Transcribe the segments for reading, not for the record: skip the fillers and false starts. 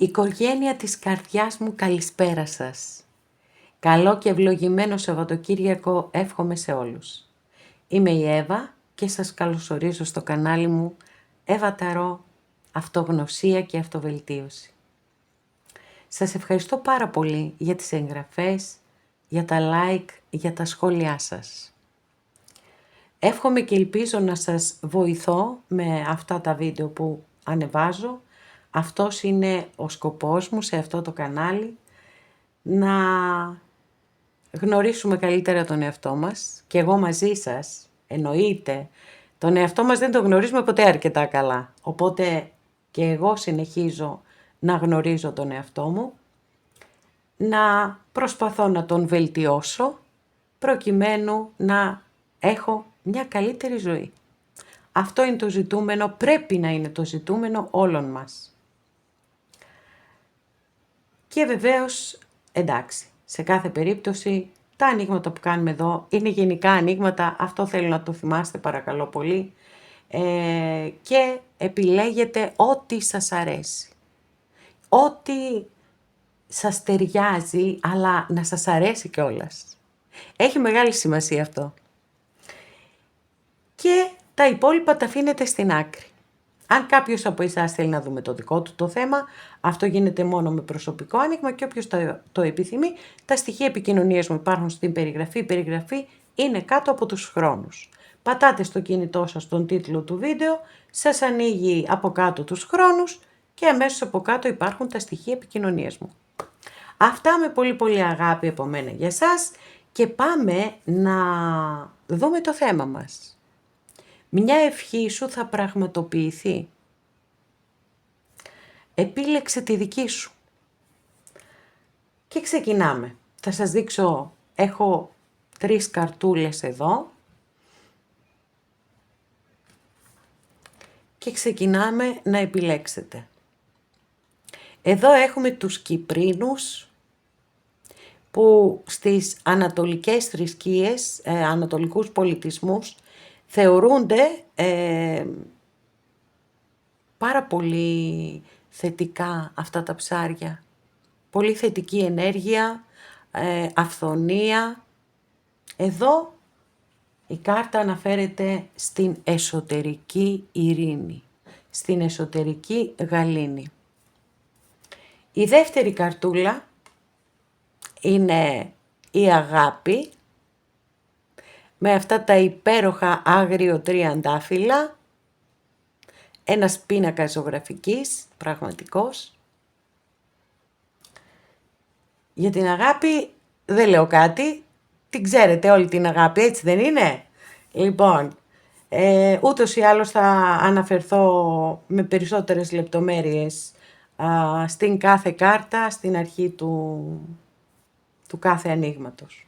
Οικογένεια της καρδιάς μου, καλησπέρα σας. Καλό και ευλογημένο Σαββατοκύριακο εύχομαι σε όλους. Είμαι η Εύα και σας καλωσορίζω στο κανάλι μου Εύα Ταρό, Αυτογνωσία και Αυτοβελτίωση. Σας ευχαριστώ πάρα πολύ για τις εγγραφές, για τα like, για τα σχόλιά σας. Εύχομαι και ελπίζω να σας βοηθώ με αυτά τα βίντεο που ανεβάζω. Αυτός είναι ο σκοπός μου σε αυτό το κανάλι, να γνωρίσουμε καλύτερα τον εαυτό μας και εγώ μαζί σας, εννοείται. Τον εαυτό μας δεν τον γνωρίζουμε ποτέ αρκετά καλά, οπότε και εγώ συνεχίζω να γνωρίζω τον εαυτό μου, να προσπαθώ να τον βελτιώσω προκειμένου να έχω μια καλύτερη ζωή. Αυτό είναι το ζητούμενο, πρέπει να είναι το ζητούμενο όλων μας. Και βεβαίως, εντάξει, σε κάθε περίπτωση τα ανοίγματα που κάνουμε εδώ είναι γενικά ανοίγματα, αυτό θέλω να το θυμάστε παρακαλώ πολύ, και επιλέγετε ό,τι σας αρέσει. Ό,τι σας ταιριάζει, αλλά να σας αρέσει κιόλας. Έχει μεγάλη σημασία αυτό. Και τα υπόλοιπα τα αφήνετε στην άκρη. Αν κάποιος από εσάς θέλει να δούμε το δικό του το θέμα, αυτό γίνεται μόνο με προσωπικό άνοιγμα και όποιος το επιθυμεί, τα στοιχεία επικοινωνίας μου υπάρχουν στην περιγραφή. Η περιγραφή είναι κάτω από τους χρόνους. Πατάτε στο κινητό σας τον τίτλο του βίντεο, σας ανοίγει από κάτω τους χρόνους και αμέσως από κάτω υπάρχουν τα στοιχεία επικοινωνίας μου. Αυτά με πολύ πολύ αγάπη από μένα για σας και πάμε να δούμε το θέμα μας. Μια ευχή σου θα πραγματοποιηθεί. Επίλεξε τη δική σου. Και ξεκινάμε. Θα σας δείξω, έχω 3 καρτούλες εδώ. Και ξεκινάμε να επιλέξετε. Εδώ έχουμε τους Κυπρίνους που στις ανατολικές θρησκείες, ανατολικούς πολιτισμούς θεωρούνται πάρα πολύ θετικά αυτά τα ψάρια. Πολύ θετική ενέργεια, αυθονία. Εδώ η κάρτα αναφέρεται στην εσωτερική ειρήνη, στην εσωτερική γαλήνη. Η δεύτερη καρτούλα είναι η αγάπη, με αυτά τα υπέροχα άγριο τριαντάφυλλα, ένας πίνακας ζωγραφικής, πραγματικός. Για την αγάπη δεν λέω κάτι, την ξέρετε όλη την αγάπη, έτσι δεν είναι? Λοιπόν, ούτως ή άλλως θα αναφερθώ με περισσότερες λεπτομέρειες στην κάθε κάρτα, στην αρχή του κάθε ανοίγματος.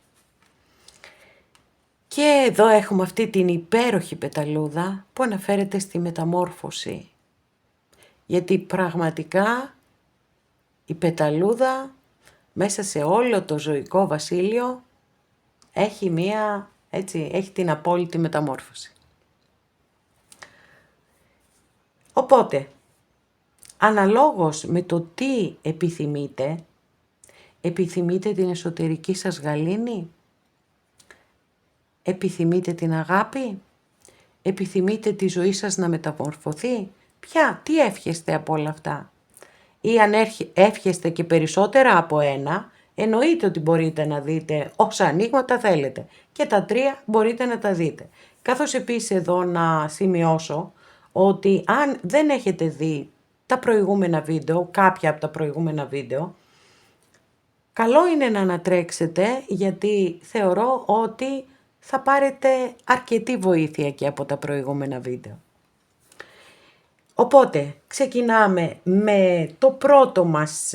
Και εδώ έχουμε αυτή την υπέροχη πεταλούδα που αναφέρεται στη μεταμόρφωση. Γιατί πραγματικά η πεταλούδα μέσα σε όλο το ζωικό βασίλειο έχει την απόλυτη μεταμόρφωση. Οπότε, αναλόγως με το τι επιθυμείτε την εσωτερική σας γαλήνη, επιθυμείτε την αγάπη, επιθυμείτε τη ζωή σας να μεταμορφωθεί, τι εύχεστε από όλα αυτά? Ή αν εύχεστε και περισσότερα από ένα, εννοείται ότι μπορείτε να δείτε όσα ανοίγματα θέλετε και τα 3 μπορείτε να τα δείτε. Καθώς επίσης εδώ να σημειώσω ότι αν δεν έχετε δει τα προηγούμενα βίντεο, κάποια από τα προηγούμενα βίντεο, καλό είναι να ανατρέξετε γιατί θεωρώ ότι θα πάρετε αρκετή βοήθεια και από τα προηγούμενα βίντεο. Οπότε ξεκινάμε με το πρώτο μας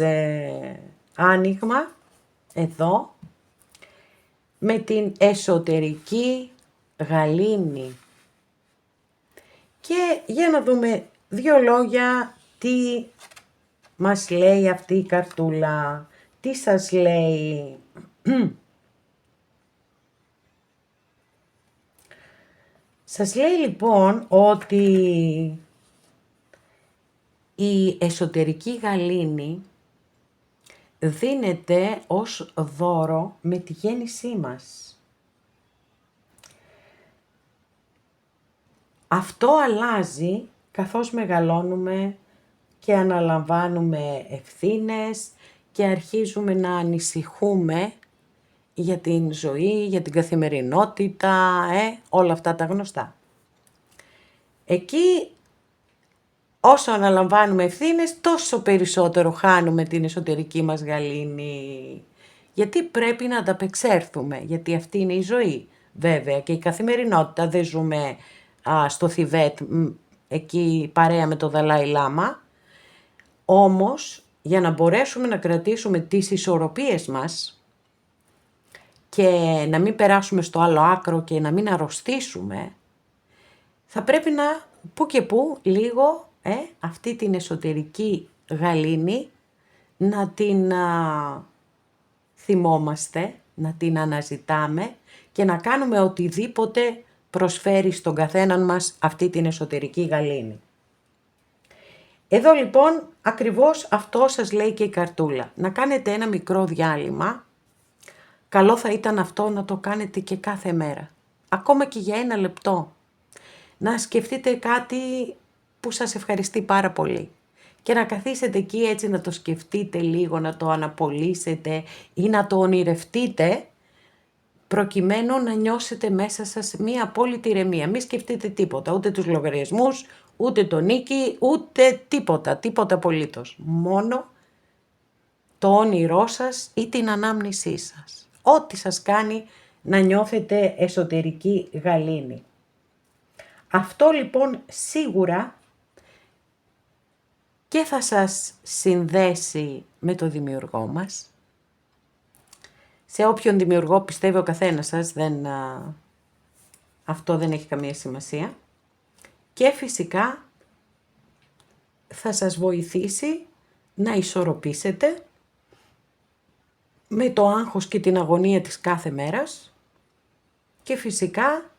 άνοιγμα, εδώ, με την εσωτερική γαλήνη. Και για να δούμε 2 λόγια τι μας λέει αυτή η καρτούλα, τι σας λέει. Σας λέει λοιπόν ότι η εσωτερική γαλήνη δίνεται ως δώρο με τη γέννησή μας. Αυτό αλλάζει καθώς μεγαλώνουμε και αναλαμβάνουμε ευθύνες και αρχίζουμε να ανησυχούμε για την ζωή, για την καθημερινότητα, όλα αυτά τα γνωστά. Εκεί όσο αναλαμβάνουμε ευθύνες, τόσο περισσότερο χάνουμε την εσωτερική μας γαλήνη. Γιατί πρέπει να ανταπεξέλθουμε, γιατί αυτή είναι η ζωή. Βέβαια και η καθημερινότητα, δεν ζούμε στο Θιβέτ, εκεί παρέα με το Δαλάι Λάμα. Όμως, για να μπορέσουμε να κρατήσουμε τις ισορροπίες μας και να μην περάσουμε στο άλλο άκρο και να μην αρρωστήσουμε, θα πρέπει να που και που λίγο αυτή την εσωτερική γαλήνη να την θυμόμαστε, να την αναζητάμε και να κάνουμε οτιδήποτε προσφέρει στον καθέναν μας αυτή την εσωτερική γαλήνη. Εδώ λοιπόν ακριβώς αυτό σας λέει και η καρτούλα. Να κάνετε ένα μικρό διάλειμμα. Καλό θα ήταν αυτό να το κάνετε και κάθε μέρα. Ακόμα και για 1 λεπτό. Να σκεφτείτε κάτι που σας ευχαριστεί πάρα πολύ. Και να καθίσετε εκεί έτσι να το σκεφτείτε λίγο, να το αναπολύσετε ή να το ονειρευτείτε, προκειμένου να νιώσετε μέσα σας μία απόλυτη ηρεμία. Μην σκεφτείτε τίποτα, ούτε τους λογαριασμούς, ούτε το νίκη, ούτε τίποτα απολύτως. Μόνο το όνειρό σας ή την ανάμνησή σας. Ό,τι σας κάνει να νιώθετε εσωτερική γαλήνη. Αυτό λοιπόν σίγουρα και θα σας συνδέσει με το δημιουργό μας. Σε όποιον δημιουργό πιστεύει ο καθένας σας, αυτό δεν έχει καμία σημασία. Και φυσικά θα σας βοηθήσει να ισορροπήσετε με το άγχος και την αγωνία της κάθε μέρας και φυσικά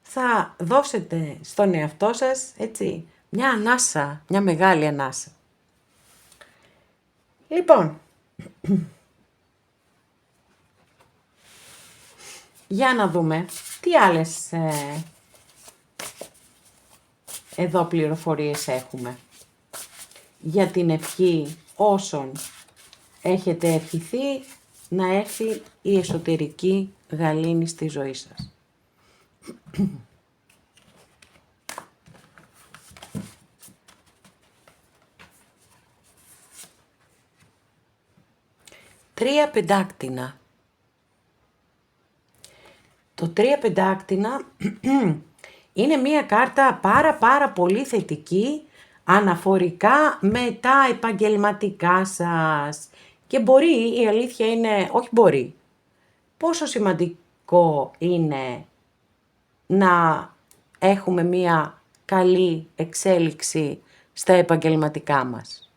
θα δώσετε στον εαυτό σας έτσι μια ανάσα, μια μεγάλη ανάσα. Λοιπόν, για να δούμε τι άλλες εδώ πληροφορίες έχουμε για την ευχή όσων έχετε ευχηθεί να έρθει η εσωτερική γαλήνη στη ζωή σας. 3 πεντάκτηνα. Το 3 πεντάκτηνα είναι μία κάρτα πάρα πολύ θετική αναφορικά με τα επαγγελματικά σας. Και μπορεί, η αλήθεια είναι, όχι μπορεί, πόσο σημαντικό είναι να έχουμε μία καλή εξέλιξη στα επαγγελματικά μας.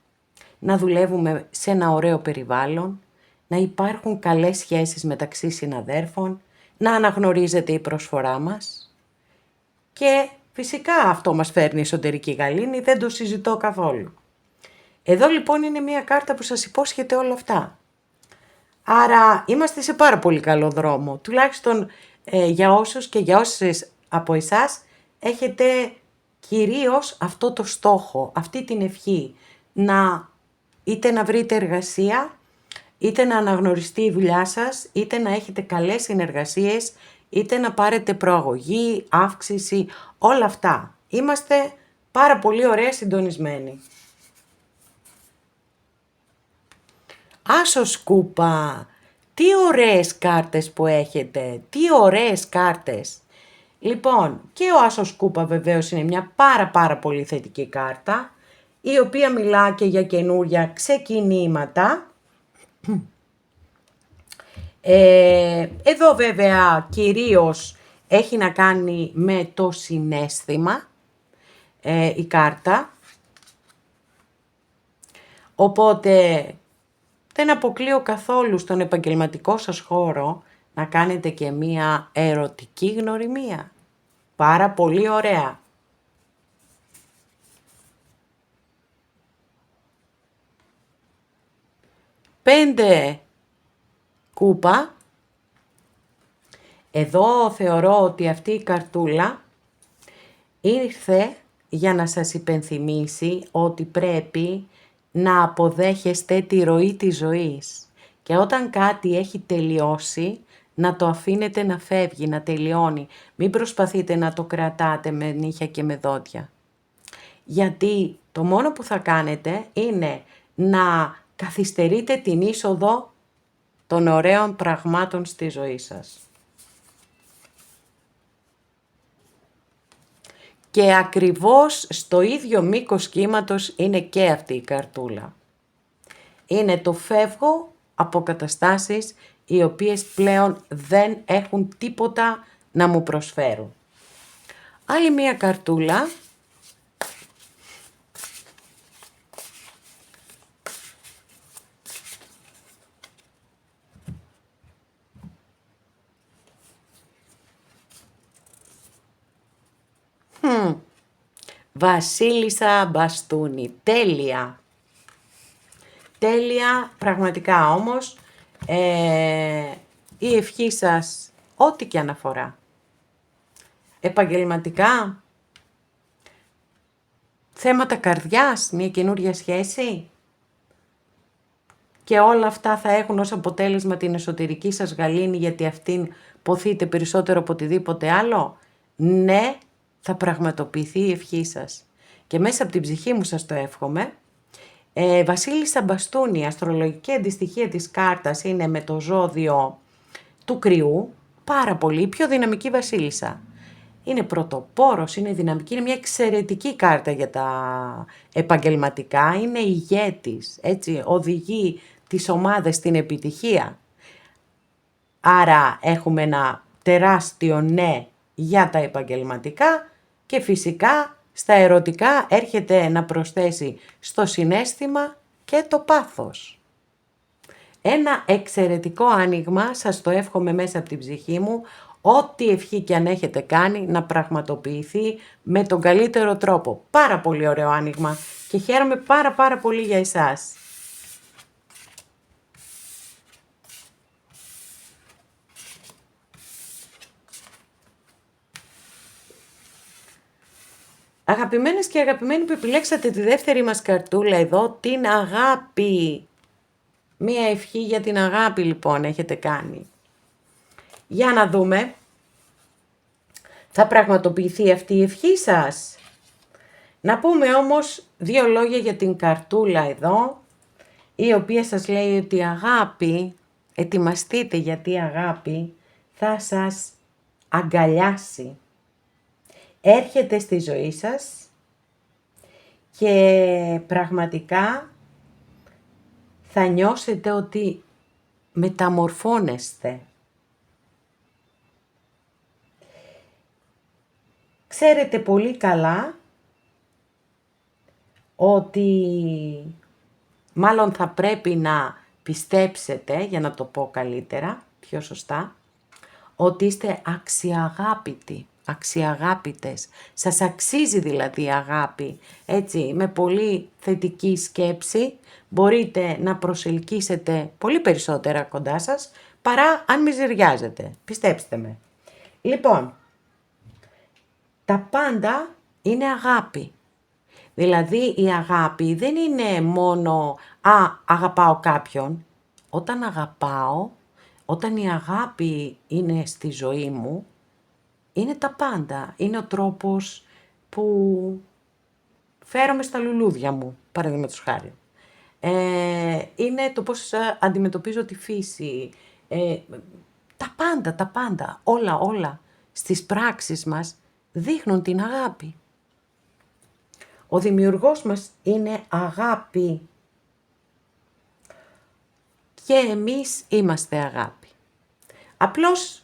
Να δουλεύουμε σε ένα ωραίο περιβάλλον, να υπάρχουν καλές σχέσεις μεταξύ συναδέρφων, να αναγνωρίζεται η προσφορά μας και φυσικά αυτό μας φέρνει εσωτερική γαλήνη, δεν το συζητώ καθόλου. Εδώ λοιπόν είναι μια κάρτα που σας υπόσχεται όλα αυτά. Άρα είμαστε σε πάρα πολύ καλό δρόμο, τουλάχιστον για όσους και για όσες από εσάς έχετε κυρίως αυτό το στόχο, αυτή την ευχή, είτε να βρείτε εργασία, είτε να αναγνωριστεί η δουλειά σας, είτε να έχετε καλές συνεργασίες, είτε να πάρετε προαγωγή, αύξηση, όλα αυτά. Είμαστε πάρα πολύ ωραία συντονισμένοι. Άσος κούπα, τι ωραίες κάρτες που έχετε, τι ωραίες κάρτες. Λοιπόν, και ο Άσος κούπα βεβαίως είναι μια πάρα πολύ θετική κάρτα, η οποία μιλά και για καινούρια ξεκινήματα. Εδώ βέβαια κυρίως έχει να κάνει με το συναίσθημα η κάρτα, οπότε δεν αποκλείω καθόλου στον επαγγελματικό σας χώρο να κάνετε και μία ερωτική γνωριμία. Πάρα πολύ ωραία. 5 κούπα. Εδώ θεωρώ ότι αυτή η καρτούλα ήρθε για να σας υπενθυμίσει ότι πρέπει να αποδέχεστε τη ροή της ζωής. Και όταν κάτι έχει τελειώσει, να το αφήνετε να φεύγει, να τελειώνει. Μην προσπαθείτε να το κρατάτε με νύχια και με δόντια. Γιατί το μόνο που θα κάνετε είναι να καθυστερείτε την είσοδο των ωραίων πραγμάτων στη ζωή σας. Και ακριβώς στο ίδιο μήκος κύματος είναι και αυτή η καρτούλα. Είναι το φεύγω από καταστάσεις οι οποίες πλέον δεν έχουν τίποτα να μου προσφέρουν. Άλλη μία καρτούλα. Βασίλισσα Μπαστούνι. Τέλεια. Τέλεια, πραγματικά όμως, η ευχή σας, ό,τι και αναφορά. Επαγγελματικά, θέματα καρδιάς, μια καινούρια σχέση. Και όλα αυτά θα έχουν ως αποτέλεσμα την εσωτερική σας γαλήνη, γιατί αυτήν ποθείτε περισσότερο από οτιδήποτε άλλο. Ναι, θα πραγματοποιηθεί η ευχή σας. Και μέσα από την ψυχή μου σας το εύχομαι. Βασίλισσα Μπαστούνι, αστρολογική αντιστοιχεία της κάρτας είναι με το ζώδιο του Κρυού, πάρα πολύ, πιο δυναμική βασίλισσα. Είναι πρωτοπόρος, είναι δυναμική, είναι μια εξαιρετική κάρτα για τα επαγγελματικά, είναι ηγέτης, έτσι, οδηγεί τις ομάδες στην επιτυχία. Άρα έχουμε ένα τεράστιο ναι για τα επαγγελματικά και φυσικά στα ερωτικά έρχεται να προσθέσει στο συναίσθημα και το πάθος. Ένα εξαιρετικό άνοιγμα, σας το εύχομαι μέσα από την ψυχή μου, ό,τι ευχή και αν έχετε κάνει να πραγματοποιηθεί με τον καλύτερο τρόπο. Πάρα πολύ ωραίο άνοιγμα και χαίρομαι πάρα πολύ για εσάς. Αγαπημένες και αγαπημένοι που επιλέξατε τη δεύτερη μας καρτούλα εδώ, την αγάπη. Μία ευχή για την αγάπη λοιπόν έχετε κάνει. Για να δούμε. Θα πραγματοποιηθεί αυτή η ευχή σας? Να πούμε όμως 2 λόγια για την καρτούλα εδώ, η οποία σας λέει ότι η αγάπη, ετοιμαστείτε γιατί η αγάπη θα σας αγκαλιάσει. Έρχεται στη ζωή σας και πραγματικά θα νιώσετε ότι μεταμορφώνεστε. Ξέρετε πολύ καλά ότι μάλλον θα πρέπει να πιστέψετε, για να το πω καλύτερα, πιο σωστά, ότι είστε αξιαγάπητοι, αξιαγάπητες. Σας αξίζει δηλαδή η αγάπη, έτσι, με πολύ θετική σκέψη μπορείτε να προσελκύσετε πολύ περισσότερα κοντά σας, παρά αν μιζεριάζετε, πιστέψτε με. Λοιπόν, τα πάντα είναι αγάπη. Δηλαδή η αγάπη δεν είναι μόνο αγαπάω κάποιον. Όταν αγαπάω, όταν η αγάπη είναι στη ζωή μου, είναι τα πάντα. Είναι ο τρόπος που φέρομαι στα λουλούδια μου, παραδείγματος χάρη. Είναι το πώς αντιμετωπίζω τη φύση. Τα πάντα, όλα στις πράξεις μας δείχνουν την αγάπη. Ο δημιουργός μας είναι αγάπη και εμείς είμαστε αγάπη. Απλώς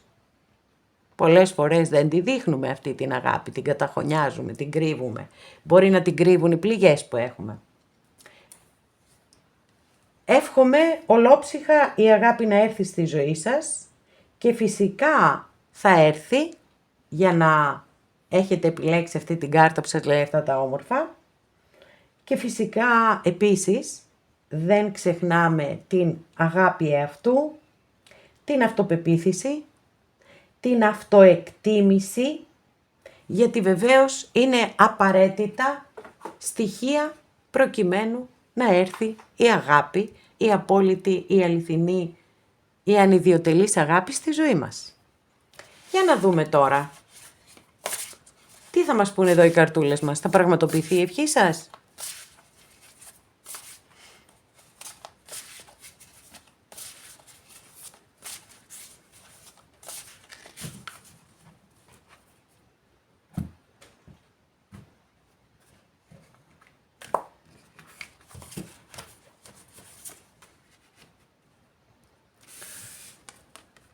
πολλές φορές δεν τη δείχνουμε αυτή την αγάπη, την καταχωνιάζουμε, την κρύβουμε. Μπορεί να την κρύβουν οι πληγές που έχουμε. Εύχομαι ολόψυχα η αγάπη να έρθει στη ζωή σας και φυσικά θα έρθει για να έχετε επιλέξει αυτή την κάρτα που σας λέει αυτά τα όμορφα και φυσικά επίσης δεν ξεχνάμε την αγάπη εαυτού, την αυτοπεποίθηση, την αυτοεκτίμηση, γιατί βεβαίως είναι απαραίτητα στοιχεία προκειμένου να έρθει η αγάπη, η απόλυτη, η αληθινή, η ανιδιοτελής αγάπη στη ζωή μας. Για να δούμε τώρα. Τι θα μας πούνε εδώ οι καρτούλες μας, θα πραγματοποιηθεί η ευχή σας?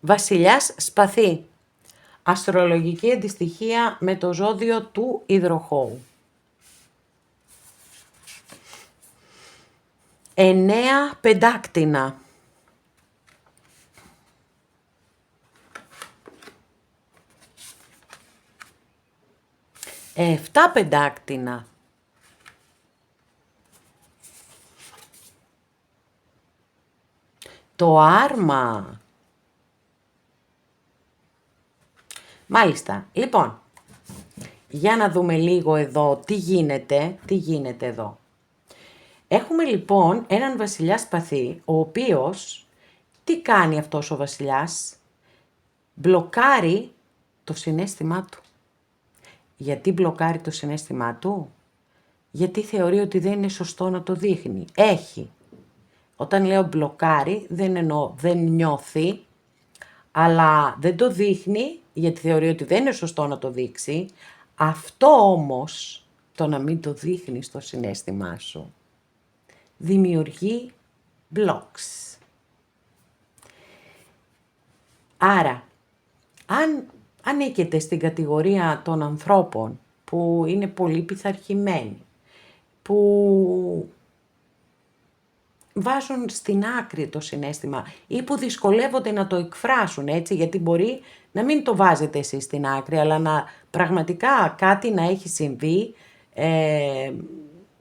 Βασιλιάς Σπαθί. Αστρολογική αντιστοιχεία με το ζώδιο του υδροχόου. 9 πεντάκτηνα. 7 πεντάκτηνα. 'Το άρμα. Μάλιστα. Λοιπόν, για να δούμε λίγο εδώ τι γίνεται εδώ. Έχουμε λοιπόν έναν βασιλιά Σπαθί, ο οποίος, τι κάνει αυτός ο βασιλιάς? Μπλοκάρει το συναίσθημά του. Γιατί μπλοκάρει το συναίσθημά του? Γιατί θεωρεί ότι δεν είναι σωστό να το δείχνει. Έχει. Όταν λέω μπλοκάρει, δεν εννοώ δεν νιώθει, αλλά δεν το δείχνει γιατί θεωρεί ότι δεν είναι σωστό να το δείξει. Αυτό όμως, το να μην το δείχνει στο συναίσθημά σου, δημιουργεί blocks. Άρα, αν ανήκετε στην κατηγορία των ανθρώπων που είναι πολύ πειθαρχημένοι, που βάζουν στην άκρη το συναίσθημα ή που δυσκολεύονται να το εκφράσουν, έτσι, γιατί μπορεί να μην το βάζετε εσείς στην άκρη, αλλά να πραγματικά κάτι να έχει συμβεί,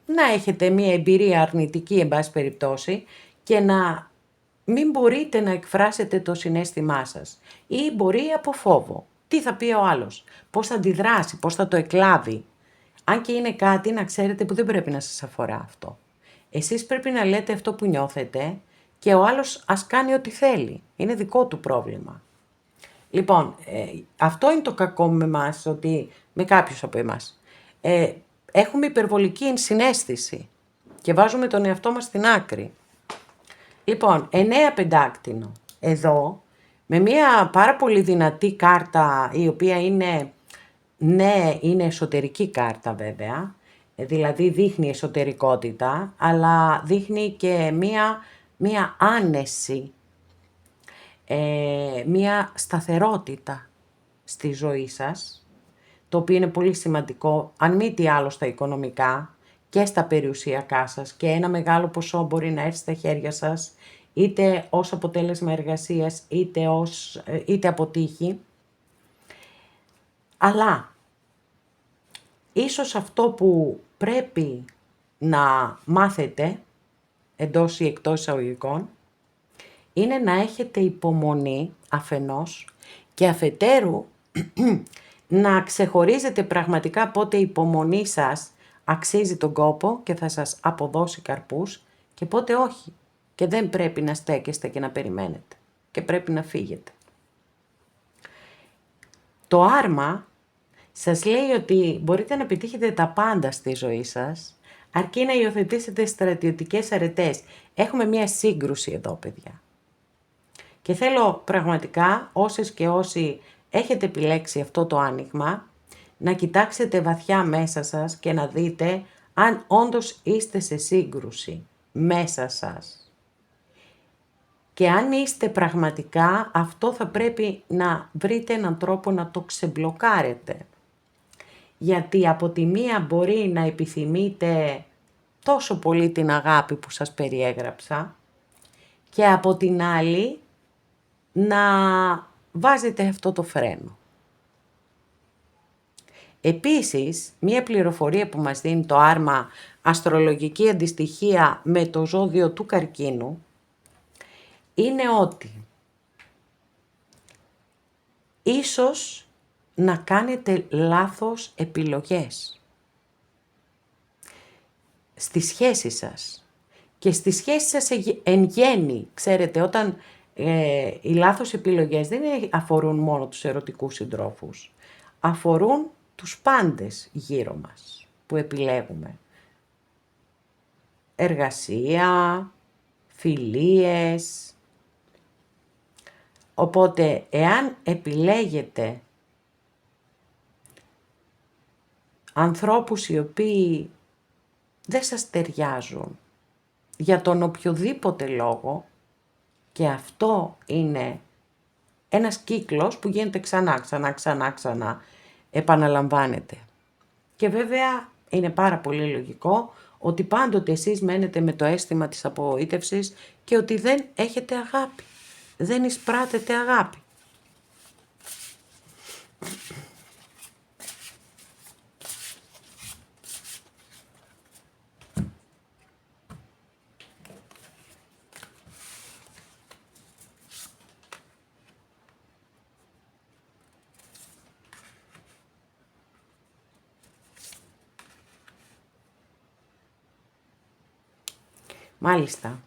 να έχετε μία εμπειρία αρνητική, εν πάση περιπτώσει, και να μην μπορείτε να εκφράσετε το συναίσθημά σας. Ή μπορεί από φόβο. Τι θα πει ο άλλος, πώς θα αντιδράσει, πώς θα το εκλάβει. Αν και είναι κάτι, να ξέρετε, που δεν πρέπει να σας αφορά αυτό. Εσείς πρέπει να λέτε αυτό που νιώθετε και ο άλλος ας κάνει ό,τι θέλει. Είναι δικό του πρόβλημα. Λοιπόν, αυτό είναι το κακό με εμάς, ότι με κάποιους από εμάς. Έχουμε υπερβολική ενσυναίσθηση και βάζουμε τον εαυτό μας στην άκρη. Λοιπόν, 9 πεντάκτηνο. Εδώ, με μια πάρα πολύ δυνατή κάρτα, η οποία είναι, ναι, είναι εσωτερική κάρτα βέβαια, δηλαδή δείχνει εσωτερικότητα, αλλά δείχνει και μία άνεση, μία σταθερότητα στη ζωή σας, το οποίο είναι πολύ σημαντικό, αν μη τι άλλο στα οικονομικά και στα περιουσιακά σας, και ένα μεγάλο ποσό μπορεί να έρθει στα χέρια σας, είτε ως αποτέλεσμα εργασίας, είτε από τύχη. Αλλά ίσως αυτό που πρέπει να μάθετε, εντός ή εκτός εισαγωγικών, είναι να έχετε υπομονή αφενός και αφετέρου να ξεχωρίζετε πραγματικά πότε η υπομονή σας αξίζει τον κόπο και θα σας αποδώσει καρπούς και πότε όχι. Και δεν πρέπει να στέκεστε και να περιμένετε και πρέπει να φύγετε. Το άρμα σας λέει ότι μπορείτε να επιτύχετε τα πάντα στη ζωή σας, αρκεί να υιοθετήσετε στρατιωτικές αρετές. Έχουμε μία σύγκρουση εδώ, παιδιά. Και θέλω πραγματικά, όσες και όσοι έχετε επιλέξει αυτό το άνοιγμα, να κοιτάξετε βαθιά μέσα σας και να δείτε αν όντως είστε σε σύγκρουση μέσα σας. Και αν είστε πραγματικά, αυτό θα πρέπει να βρείτε έναν τρόπο να το ξεμπλοκάρετε. Γιατί από τη μία μπορεί να επιθυμείτε τόσο πολύ την αγάπη που σας περιέγραψα και από την άλλη να βάζετε αυτό το φρένο. Επίσης, μία πληροφορία που μας δίνει το άρμα αστρολογική αντιστοιχία με το ζώδιο του Καρκίνου είναι ότι ίσως να κάνετε λάθος επιλογές στη σχέση σας και στη σχέση σας εν γέννη. Ξέρετε, όταν οι λάθος επιλογές δεν αφορούν μόνο τους ερωτικούς συντρόφους, αφορούν τους πάντες γύρω μας που επιλέγουμε. Εργασία, φιλίες. Οπότε, εάν επιλέγετε ανθρώπους οι οποίοι δεν σας ταιριάζουν για τον οποιοδήποτε λόγο, και αυτό είναι ένας κύκλος που γίνεται ξανά, επαναλαμβάνεται. Και βέβαια είναι πάρα πολύ λογικό ότι πάντοτε εσείς μένετε με το αίσθημα της απογοήτευσης και ότι δεν έχετε αγάπη, δεν εισπράτετε αγάπη. Μάλιστα.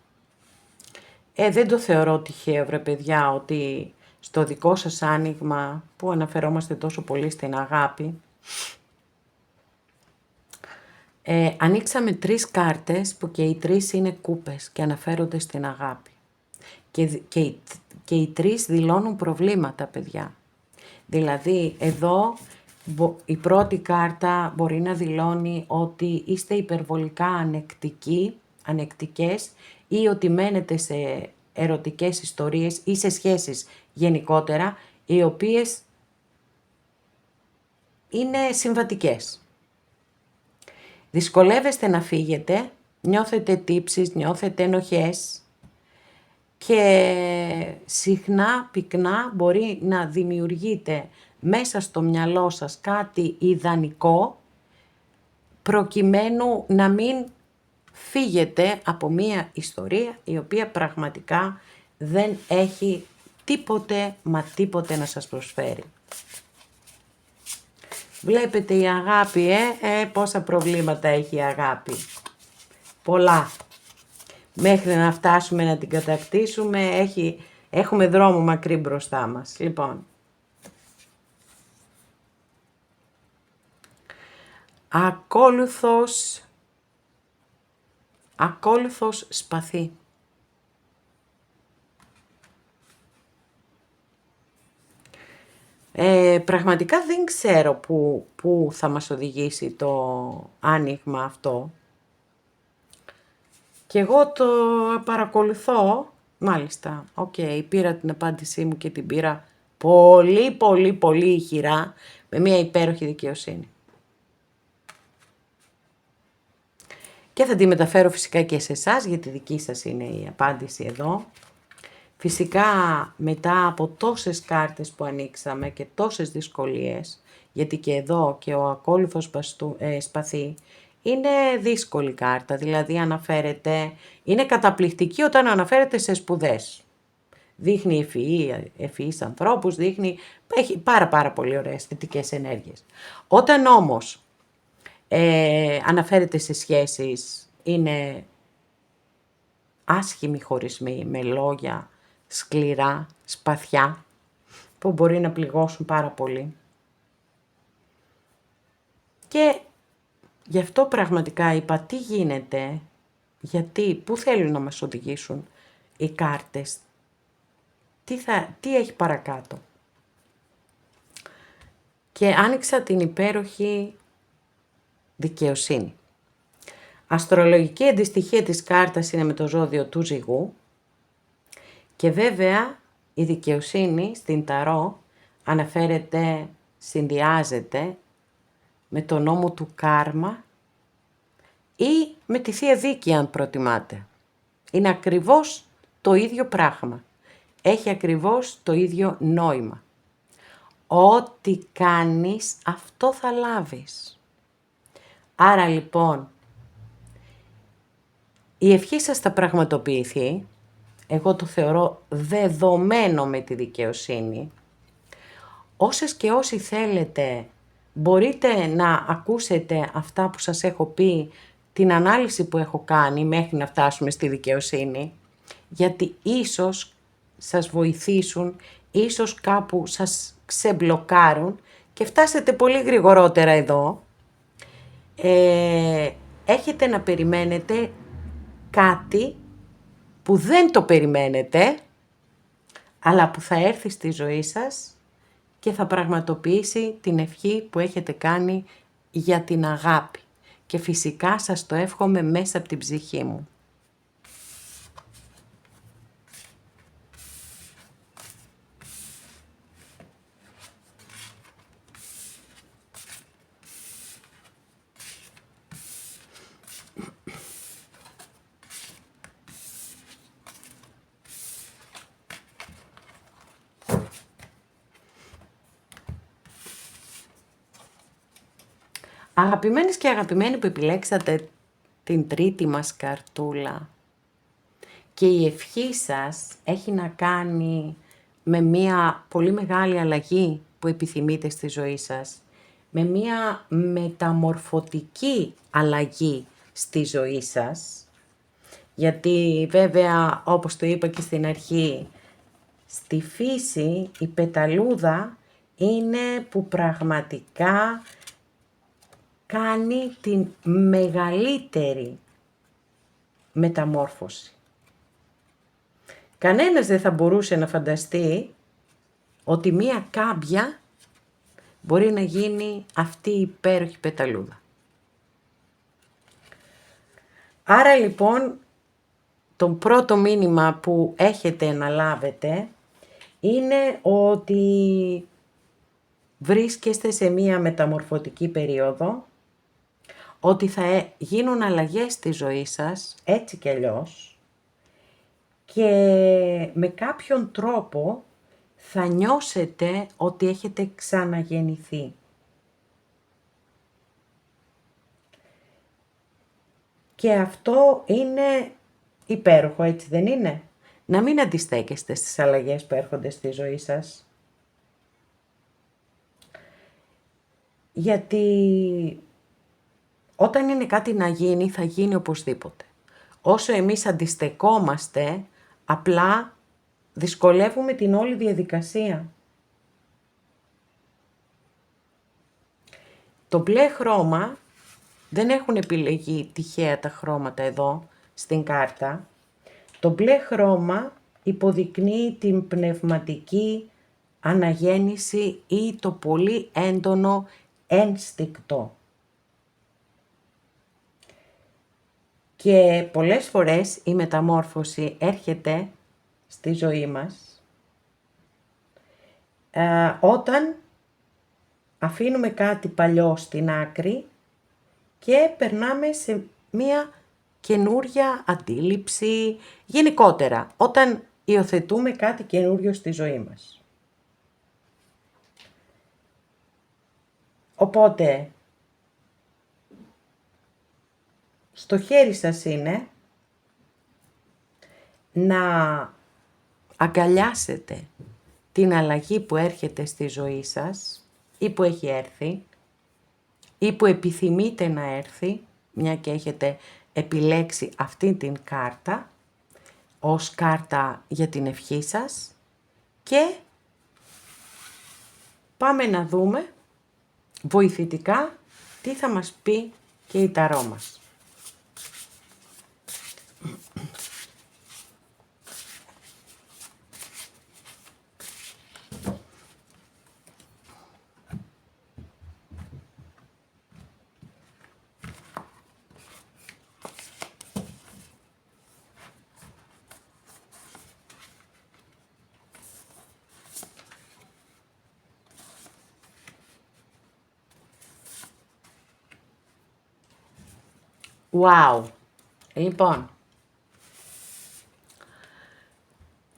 Δεν το θεωρώ τυχαίο, βρε παιδιά, ότι στο δικό σας άνοιγμα, που αναφερόμαστε τόσο πολύ στην αγάπη, ανοίξαμε 3 κάρτες που και οι 3 είναι κούπες και αναφέρονται στην αγάπη. Και οι 3 δηλώνουν προβλήματα, παιδιά. Δηλαδή, εδώ η πρώτη κάρτα μπορεί να δηλώνει ότι είστε υπερβολικά ανεκτικές ή ότι μένετε σε ερωτικές ιστορίες ή σε σχέσεις γενικότερα, οι οποίες είναι συμβατικές. Δυσκολεύεστε να φύγετε, νιώθετε τύψεις, νιώθετε ενοχές και συχνά, πυκνά μπορεί να δημιουργείτε μέσα στο μυαλό σας κάτι ιδανικό προκειμένου να μην φύγετε από μία ιστορία η οποία πραγματικά δεν έχει τίποτε μα τίποτε να σας προσφέρει. Βλέπετε η αγάπη, πόσα προβλήματα έχει η αγάπη. Πολλά. Μέχρι να φτάσουμε να την κατακτήσουμε έχουμε δρόμο μακρύ μπροστά μας. Λοιπόν, ακόλουθος σπαθί. Πραγματικά δεν ξέρω πού θα μας οδηγήσει το άνοιγμα αυτό. Και εγώ το παρακολουθώ, μάλιστα, πήρα την απάντησή μου και την πήρα πολύ ηχηρά, με μια υπέροχη δικαιοσύνη. Και θα τη μεταφέρω φυσικά και σε εσάς, γιατί δική σας είναι η απάντηση εδώ. Φυσικά μετά από τόσες κάρτες που ανοίξαμε και τόσες δυσκολίες, γιατί και εδώ και ο ακόλουθος σπαθί είναι δύσκολη κάρτα, δηλαδή είναι καταπληκτική όταν αναφέρεται σε σπουδές. Δείχνει ευφυείς ανθρώπους, έχει πάρα πολύ ωραίες θετικές ενέργειες. Όταν όμως αναφέρεται σε σχέσεις, είναι άσχημοι χωρισμοί με λόγια σκληρά, σπαθιά, που μπορεί να πληγώσουν πάρα πολύ. Και γι' αυτό πραγματικά είπα τι γίνεται, πού θέλουν να μας οδηγήσουν οι κάρτες, τι έχει παρακάτω. Και άνοιξα την υπέροχη δικαιοσύνη. Αστρολογική αντιστοιχεία της κάρτας είναι με το ζώδιο του Ζυγού και βέβαια η δικαιοσύνη στην Ταρό συνδυάζεται με τον νόμο του κάρμα ή με τη Θεία Δίκη αν προτιμάτε. Είναι ακριβώς το ίδιο πράγμα. Έχει ακριβώς το ίδιο νόημα. Ό,τι κάνεις, αυτό θα λάβεις. Άρα λοιπόν, η ευχή σας θα πραγματοποιηθεί. Εγώ το θεωρώ δεδομένο με τη δικαιοσύνη. Όσες και όσοι θέλετε, μπορείτε να ακούσετε αυτά που σας έχω πει, την ανάλυση που έχω κάνει μέχρι να φτάσουμε στη δικαιοσύνη, γιατί ίσως σας βοηθήσουν, ίσως κάπου σας ξεμπλοκάρουν και φτάσετε πολύ γρηγορότερα εδώ. Έχετε να περιμένετε κάτι που δεν το περιμένετε, αλλά που θα έρθει στη ζωή σας και θα πραγματοποιήσει την ευχή που έχετε κάνει για την αγάπη. Και φυσικά σας το εύχομαι μέσα από την ψυχή μου. Αγαπημένες και αγαπημένοι που επιλέξατε την τρίτη μας καρτούλα και η ευχή σας έχει να κάνει με μία πολύ μεγάλη αλλαγή που επιθυμείτε στη ζωή σας, με μία μεταμορφωτική αλλαγή στη ζωή σας, γιατί βέβαια όπως το είπα και στην αρχή, στη φύση η πεταλούδα είναι που πραγματικά κάνει την μεγαλύτερη μεταμόρφωση. Κανένας δεν θα μπορούσε να φανταστεί ότι μία κάμπια μπορεί να γίνει αυτή η υπέροχη πεταλούδα. Άρα λοιπόν, το πρώτο μήνυμα που έχετε να λάβετε είναι ότι βρίσκεστε σε μία μεταμορφωτική περίοδο, ότι θα γίνουν αλλαγές στη ζωή σας, έτσι κι αλλιώς, και με κάποιον τρόπο θα νιώσετε ότι έχετε ξαναγεννηθεί. Και αυτό είναι υπέροχο, έτσι δεν είναι? Να μην αντιστέκεστε στις αλλαγές που έρχονται στη ζωή σας. Γιατί όταν είναι κάτι να γίνει, θα γίνει οπωσδήποτε. Όσο εμείς αντιστεκόμαστε, απλά δυσκολεύουμε την όλη διαδικασία. Το μπλε χρώμα, δεν έχουν επιλεγεί τυχαία τα χρώματα εδώ στην κάρτα. Το μπλε χρώμα υποδεικνύει την πνευματική αναγέννηση ή το πολύ έντονο ένστικτο. Και πολλές φορές η μεταμόρφωση έρχεται στη ζωή μας όταν αφήνουμε κάτι παλιό στην άκρη και περνάμε σε μία καινούρια αντίληψη, γενικότερα, όταν υιοθετούμε κάτι καινούριο στη ζωή μας. Οπότε, στο χέρι σας είναι να αγκαλιάσετε την αλλαγή που έρχεται στη ζωή σας ή που έχει έρθει ή που επιθυμείτε να έρθει, μια και έχετε επιλέξει αυτή την κάρτα ως κάρτα για την ευχή σας, και πάμε να δούμε βοηθητικά τι θα μας πει και η ταρό μας. Wow! Λοιπόν,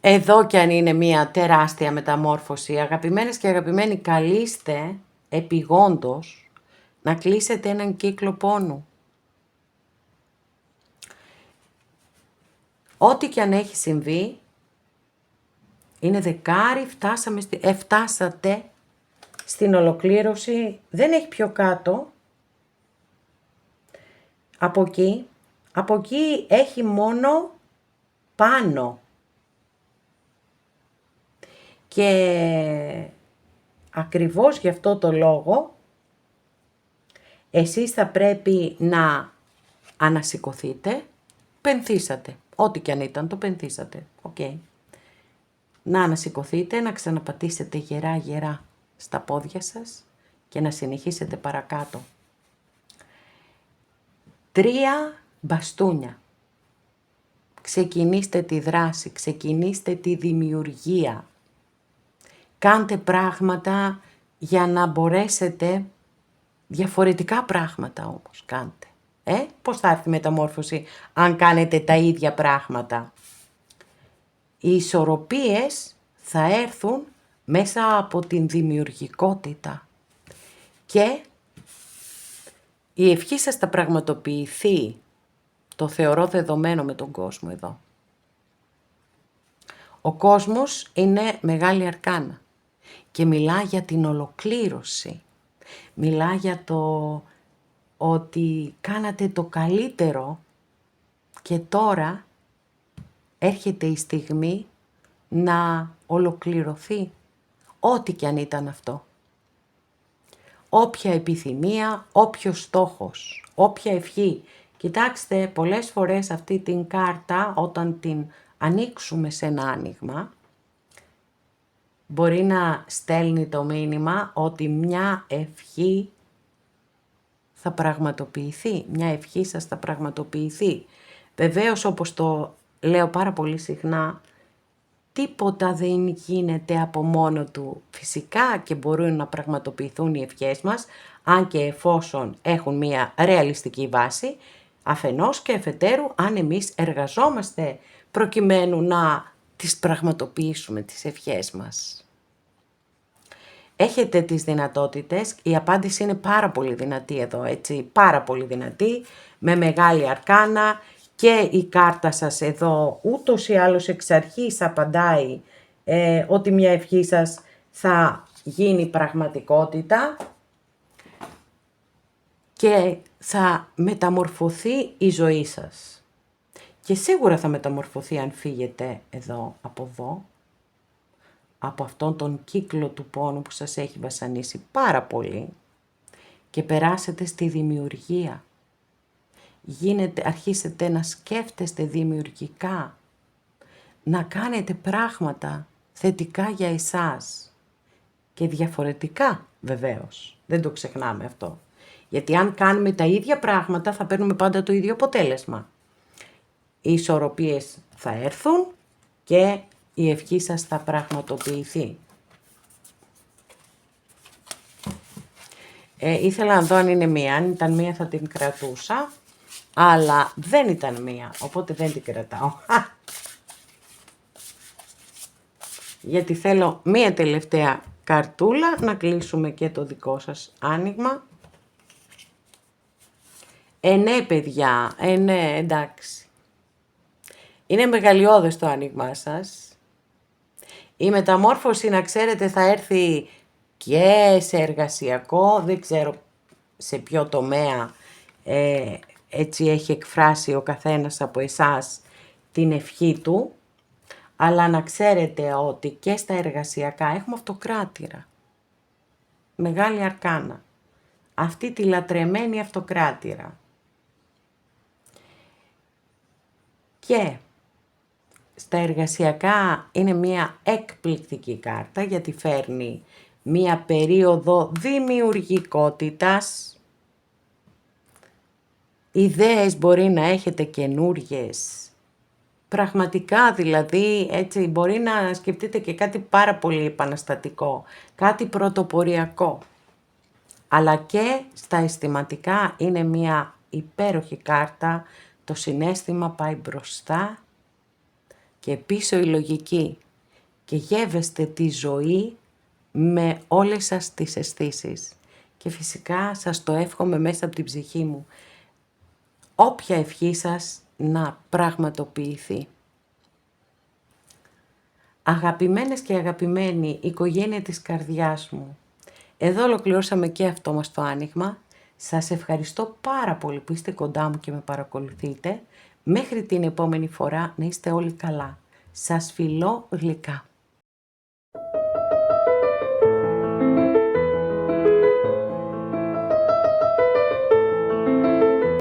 Εδώ κι αν είναι μια τεράστια μεταμόρφωση, αγαπημένες και αγαπημένοι, καλείστε επειγόντως να κλείσετε έναν κύκλο πόνου. Ό,τι κι αν έχει συμβεί, είναι δεκάρι, φτάσατε στην ολοκλήρωση, δεν έχει πιο κάτω. Από εκεί έχει μόνο πάνω. Και ακριβώς γι' αυτό το λόγο, εσείς θα πρέπει να ανασηκωθείτε, πενθήσατε, ό,τι κι αν ήταν το πενθήσατε, Να ανασηκωθείτε, να ξαναπατήσετε γερά γερά στα πόδια σας και να συνεχίσετε παρακάτω. 3 μπαστούνια. Ξεκινήστε τη δράση, ξεκινήστε τη δημιουργία. Κάντε πράγματα για να μπορέσετε, διαφορετικά πράγματα όμως κάντε. Πώς θα έρθει η μεταμόρφωση αν κάνετε τα ίδια πράγματα? Οι ισορροπίες θα έρθουν μέσα από την δημιουργικότητα και η ευχή σας θα πραγματοποιηθεί. Το θεωρώ δεδομένο με τον κόσμο εδώ. Ο κόσμος είναι μεγάλη αρκάνα και μιλά για την ολοκλήρωση. Μιλά για το ότι κάνατε το καλύτερο και τώρα έρχεται η στιγμή να ολοκληρωθεί ό,τι κι αν ήταν αυτό. Όποια επιθυμία, όποιος στόχος, όποια ευχή. Κοιτάξτε, πολλές φορές αυτή την κάρτα όταν την ανοίξουμε σε ένα άνοιγμα, μπορεί να στέλνει το μήνυμα ότι μια ευχή θα πραγματοποιηθεί, μια ευχή σας θα πραγματοποιηθεί. Βεβαίως, όπως το λέω πάρα πολύ συχνά, τίποτα δεν γίνεται από μόνο του. Φυσικά και μπορούν να πραγματοποιηθούν οι ευχές μας, αν και εφόσον έχουν μια ρεαλιστική βάση, αφενός και αφετέρου αν εμείς εργαζόμαστε προκειμένου να τις πραγματοποιήσουμε τις ευχές μας. Έχετε τις δυνατότητες, η απάντηση είναι πάρα πολύ δυνατή εδώ, έτσι, πάρα πολύ δυνατή, με μεγάλη αρκάνα και η κάρτα σας εδώ ούτως ή άλλως εξ αρχής απαντάει ότι μια ευχή σας θα γίνει πραγματικότητα και θα μεταμορφωθεί η ζωή σας. Και σίγουρα θα μεταμορφωθεί αν φύγετε από εδώ, από αυτόν τον κύκλο του πόνου που σας έχει βασανίσει πάρα πολύ και περάσετε στη δημιουργία. Αρχίσετε να σκέφτεστε δημιουργικά, να κάνετε πράγματα θετικά για εσάς και διαφορετικά βεβαίως, δεν το ξεχνάμε αυτό. Γιατί αν κάνουμε τα ίδια πράγματα θα παίρνουμε πάντα το ίδιο αποτέλεσμα. Οι ισορροπίες θα έρθουν και η ευχή σας θα πραγματοποιηθεί. Ήθελα να δω αν είναι μία. Αν ήταν μία θα την κρατούσα. Αλλά δεν ήταν μία. Οπότε δεν την κρατάω. Γιατί θέλω μία τελευταία καρτούλα να κλείσουμε και το δικό σας άνοιγμα. Ναι παιδιά. Ναι, εντάξει. Είναι μεγαλειώδες το άνοιγμά σας. Η μεταμόρφωση, να ξέρετε, θα έρθει και σε εργασιακό, δεν ξέρω σε ποιο τομέα έτσι έχει εκφράσει ο καθένας από εσάς την ευχή του, αλλά να ξέρετε ότι και στα εργασιακά έχουμε αυτοκράτηρα. Μεγάλη αρκάνα. Αυτή τη λατρεμένη αυτοκράτηρα. Και στα εργασιακά είναι μια εκπληκτική κάρτα γιατί φέρνει μια περίοδο δημιουργικότητας. Ιδέες μπορεί να έχετε καινούριες. Πραγματικά δηλαδή έτσι μπορεί να σκεφτείτε και κάτι πάρα πολύ επαναστατικό, κάτι πρωτοποριακό. Αλλά και στα αισθηματικά είναι μια υπέροχη κάρτα, το συναίσθημα πάει μπροστά και πίσω η λογική και γεύεστε τη ζωή με όλες σας τις αισθήσεις. Και φυσικά σας το εύχομαι μέσα από την ψυχή μου. Όποια ευχή σας να πραγματοποιηθεί. Αγαπημένες και αγαπημένοι, οικογένεια της καρδιάς μου, εδώ ολοκληρώσαμε και αυτό μας το άνοιγμα. Σας ευχαριστώ πάρα πολύ που είστε κοντά μου και με παρακολουθείτε. Μέχρι την επόμενη φορά να είστε όλοι καλά. Σας φιλώ γλυκά.